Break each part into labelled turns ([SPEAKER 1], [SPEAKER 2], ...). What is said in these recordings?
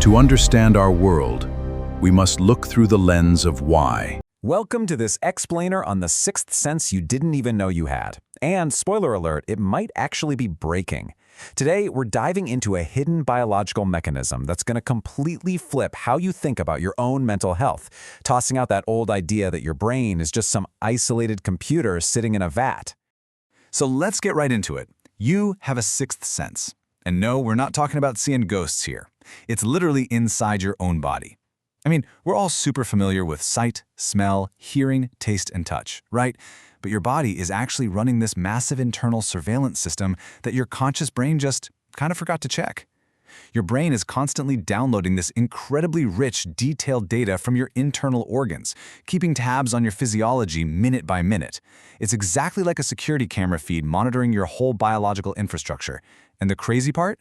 [SPEAKER 1] To understand our world, we must look through the lens of why.
[SPEAKER 2] Welcome to this explainer on the sixth sense you didn't even know you had. And spoiler alert, it might actually be breaking. Today, we're diving into a hidden biological mechanism that's going to completely flip how you think about your own mental health, tossing out that old idea that your brain is just some isolated computer sitting in a vat.
[SPEAKER 3] So let's get right into it. You have a sixth sense. And no, we're not talking about seeing ghosts here. It's literally inside your own body. I mean, we're all super familiar with sight, smell, hearing, taste, and touch, right? But your body is actually running this massive internal surveillance system that your conscious brain just kind of forgot to check. Your brain is constantly downloading this incredibly rich, detailed data from your internal organs, keeping tabs on your physiology minute by minute. It's exactly like a security camera feed monitoring your whole biological infrastructure. And the crazy part?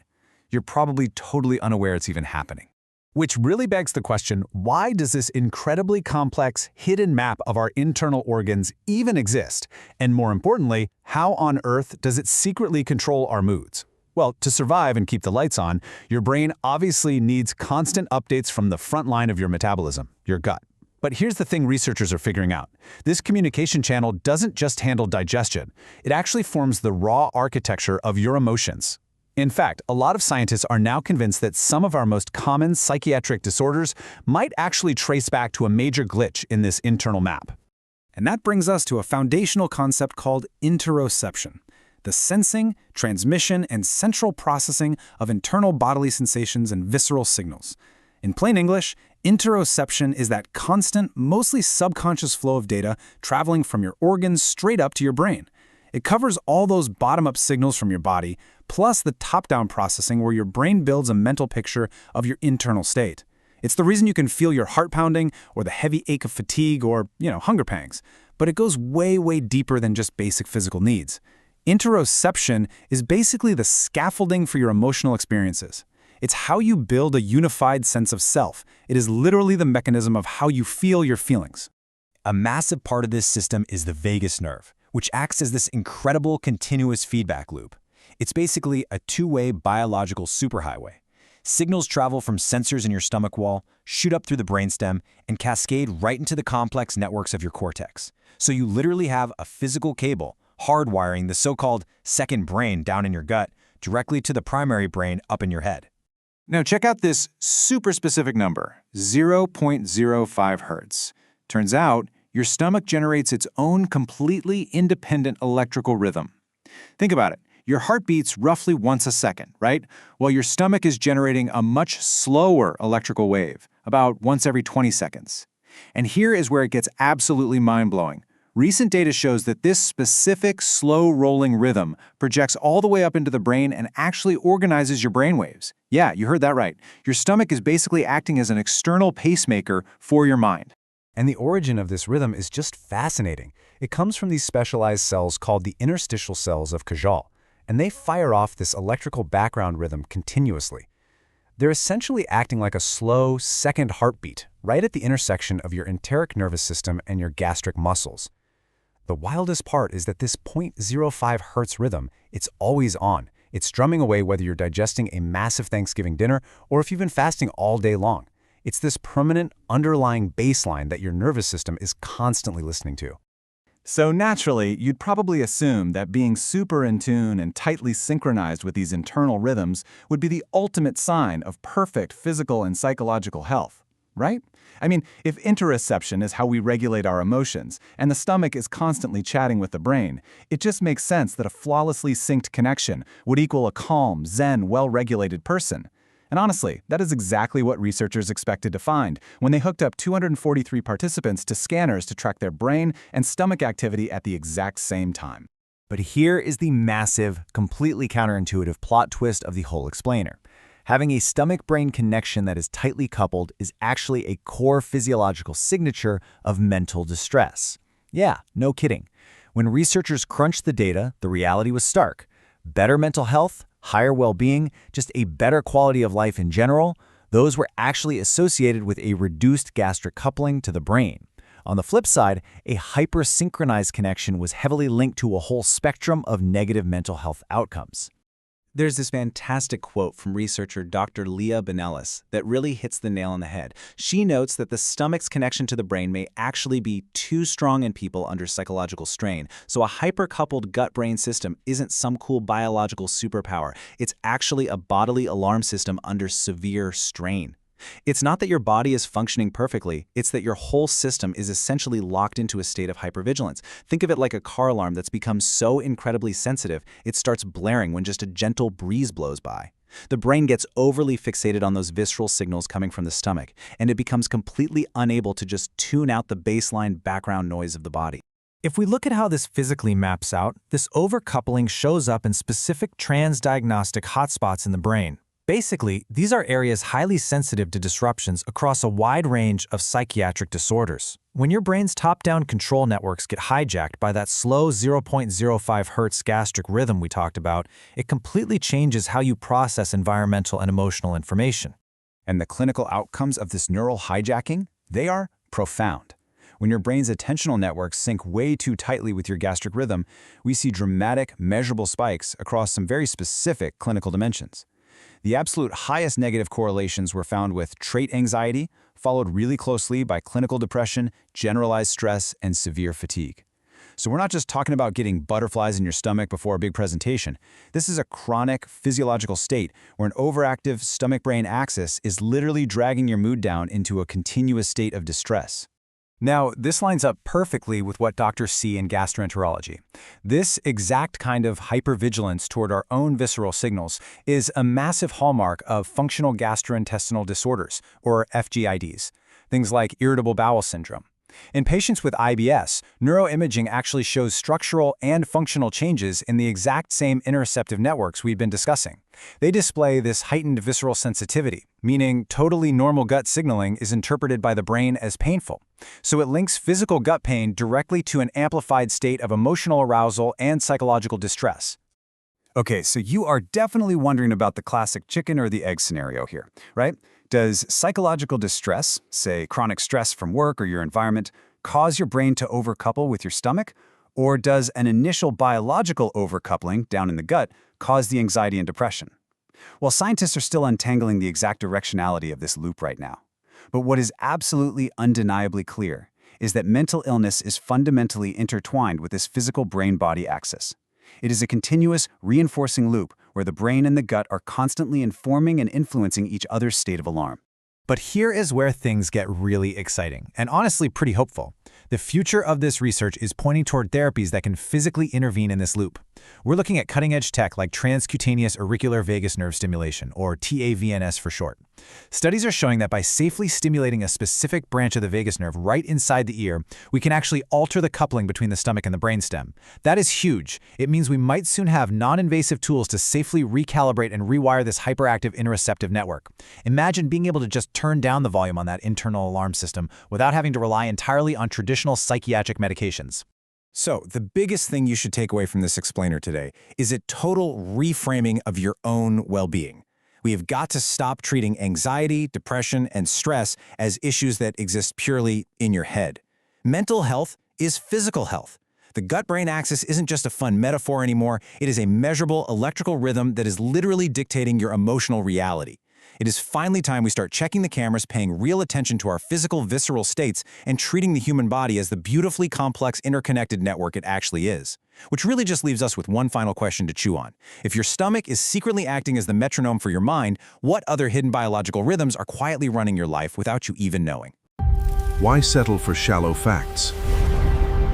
[SPEAKER 3] You're probably totally unaware it's even happening.
[SPEAKER 2] Which really begs the question, why does this incredibly complex, hidden map of our internal organs even exist? And more importantly, how on earth does it secretly control our moods? Well, to survive and keep the lights on, your brain obviously needs constant updates from the front line of your metabolism, your gut. But here's the thing researchers are figuring out. This communication channel doesn't just handle digestion. It actually forms the raw architecture of your emotions. In fact, a lot of scientists are now convinced that some of our most common psychiatric disorders might actually trace back to a major glitch in this internal map.
[SPEAKER 4] And that brings us to a foundational concept called interoception, the sensing, transmission, and central processing of internal bodily sensations and visceral signals. In plain English, interoception is that constant, mostly subconscious flow of data traveling from your organs straight up to your brain. It covers all those bottom-up signals from your body, plus the top-down processing where your brain builds a mental picture of your internal state. It's the reason you can feel your heart pounding or the heavy ache of fatigue or, hunger pangs. But it goes way, way deeper than just basic physical needs. Interoception is basically the scaffolding for your emotional experiences. It's how you build a unified sense of self. It is literally the mechanism of how you feel your feelings.
[SPEAKER 5] A massive part of this system is the vagus nerve, which acts as this incredible continuous feedback loop. It's basically a two-way biological superhighway. Signals travel from sensors in your stomach wall, shoot up through the brainstem, and cascade right into the complex networks of your cortex. So you literally have a physical cable hardwiring the so-called second brain down in your gut directly to the primary brain up in your head.
[SPEAKER 4] Now check out this super specific number, 0.05 hertz. Turns out, your stomach generates its own completely independent electrical rhythm. Think about it. Your heart beats roughly once a second, right? While your stomach is generating a much slower electrical wave, about once every 20 seconds. And here is where it gets absolutely mind-blowing. Recent data shows that this specific slow-rolling rhythm projects all the way up into the brain and actually organizes your brainwaves. Yeah, you heard that right. Your stomach is basically acting as an external pacemaker for your mind.
[SPEAKER 2] And the origin of this rhythm is just fascinating. It comes from these specialized cells called the interstitial cells of Cajal, and they fire off this electrical background rhythm continuously. They're essentially acting like a slow, second heartbeat, right at the intersection of your enteric nervous system and your gastric muscles. The wildest part is that this 0.05 hertz rhythm, it's always on. It's drumming away whether you're digesting a massive Thanksgiving dinner or if you've been fasting all day long. It's this permanent, underlying baseline that your nervous system is constantly listening to.
[SPEAKER 4] So naturally, you'd probably assume that being super in tune and tightly synchronized with these internal rhythms would be the ultimate sign of perfect physical and psychological health, right? I mean, if interoception is how we regulate our emotions, and the stomach is constantly chatting with the brain, it just makes sense that a flawlessly synced connection would equal a calm, zen, well-regulated person. And honestly, that is exactly what researchers expected to find when they hooked up 243 participants to scanners to track their brain and stomach activity at the exact same time.
[SPEAKER 5] But here is the massive, completely counterintuitive plot twist of the whole explainer. Having a stomach-brain connection that is tightly coupled is actually a core physiological signature of mental distress. Yeah, no kidding. When researchers crunched the data, the reality was stark. Better mental health, higher well-being, just a better quality of life in general, those were actually associated with a reduced gastric coupling to the brain. On the flip side, a hypersynchronized connection was heavily linked to a whole spectrum of negative mental health outcomes.
[SPEAKER 4] There's this fantastic quote from researcher Dr. Leah Benellis that really hits the nail on the head. She notes that the stomach's connection to the brain may actually be too strong in people under psychological strain. So a hyper-coupled gut-brain system isn't some cool biological superpower. It's actually a bodily alarm system under severe strain. It's not that your body is functioning perfectly, it's that your whole system is essentially locked into a state of hypervigilance. Think of it like a car alarm that's become so incredibly sensitive, it starts blaring when just a gentle breeze blows by. The brain gets overly fixated on those visceral signals coming from the stomach, and it becomes completely unable to just tune out the baseline background noise of the body.
[SPEAKER 5] If we look at how this physically maps out, this overcoupling shows up in specific transdiagnostic hotspots in the brain. Basically, these are areas highly sensitive to disruptions across a wide range of psychiatric disorders. When your brain's top-down control networks get hijacked by that slow 0.05 Hz gastric rhythm we talked about, it completely changes how you process environmental and emotional information.
[SPEAKER 3] And the clinical outcomes of this neural hijacking, they are profound. When your brain's attentional networks sync way too tightly with your gastric rhythm, we see dramatic, measurable spikes across some very specific clinical dimensions. The absolute highest negative correlations were found with trait anxiety, followed really closely by clinical depression, generalized stress, and severe fatigue. So we're not just talking about getting butterflies in your stomach before a big presentation. This is a chronic physiological state where an overactive stomach-brain axis is literally dragging your mood down into a continuous state of distress.
[SPEAKER 5] Now, this lines up perfectly with what doctors see in gastroenterology. This exact kind of hypervigilance toward our own visceral signals is a massive hallmark of functional gastrointestinal disorders, or FGIDs, things like irritable bowel syndrome. In patients with IBS, neuroimaging actually shows structural and functional changes in the exact same interoceptive networks we've been discussing. They display this heightened visceral sensitivity, meaning totally normal gut signaling is interpreted by the brain as painful. So it links physical gut pain directly to an amplified state of emotional arousal and psychological distress.
[SPEAKER 3] Okay, so you are definitely wondering about the classic chicken or the egg scenario here, right? Does psychological distress, say chronic stress from work or your environment, cause your brain to overcouple with your stomach? Or does an initial biological overcoupling down in the gut cause the anxiety and depression? Well, scientists are still untangling the exact directionality of this loop right now. But what is absolutely undeniably clear is that mental illness is fundamentally intertwined with this physical brain-body axis. It is a continuous, reinforcing loop where the brain and the gut are constantly informing and influencing each other's state of alarm.
[SPEAKER 5] But here is where things get really exciting, and honestly pretty hopeful. The future of this research is pointing toward therapies that can physically intervene in this loop. We're looking at cutting-edge tech like transcutaneous auricular vagus nerve stimulation, or TAVNS for short. Studies are showing that by safely stimulating a specific branch of the vagus nerve right inside the ear, we can actually alter the coupling between the stomach and the brainstem. That is huge. It means we might soon have non-invasive tools to safely recalibrate and rewire this hyperactive interoceptive network. Imagine being able to just turn down the volume on that internal alarm system without having to rely entirely on traditional psychiatric medications.
[SPEAKER 3] So, the biggest thing you should take away from this explainer today is a total reframing of your own well-being. We have got to stop treating anxiety, depression, and stress as issues that exist purely in your head. Mental health is physical health. The gut-brain axis isn't just a fun metaphor anymore, it is a measurable electrical rhythm that is literally dictating your emotional reality. It is finally time we start checking the cameras, paying real attention to our physical, visceral states, and treating the human body as the beautifully complex, interconnected network it actually is. Which really just leaves us with one final question to chew on. If your stomach is secretly acting as the metronome for your mind, what other hidden biological rhythms are quietly running your life without you even knowing?
[SPEAKER 1] Why settle for shallow facts?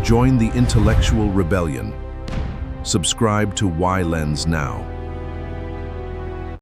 [SPEAKER 1] Join the intellectual rebellion. Subscribe to Why Lens now.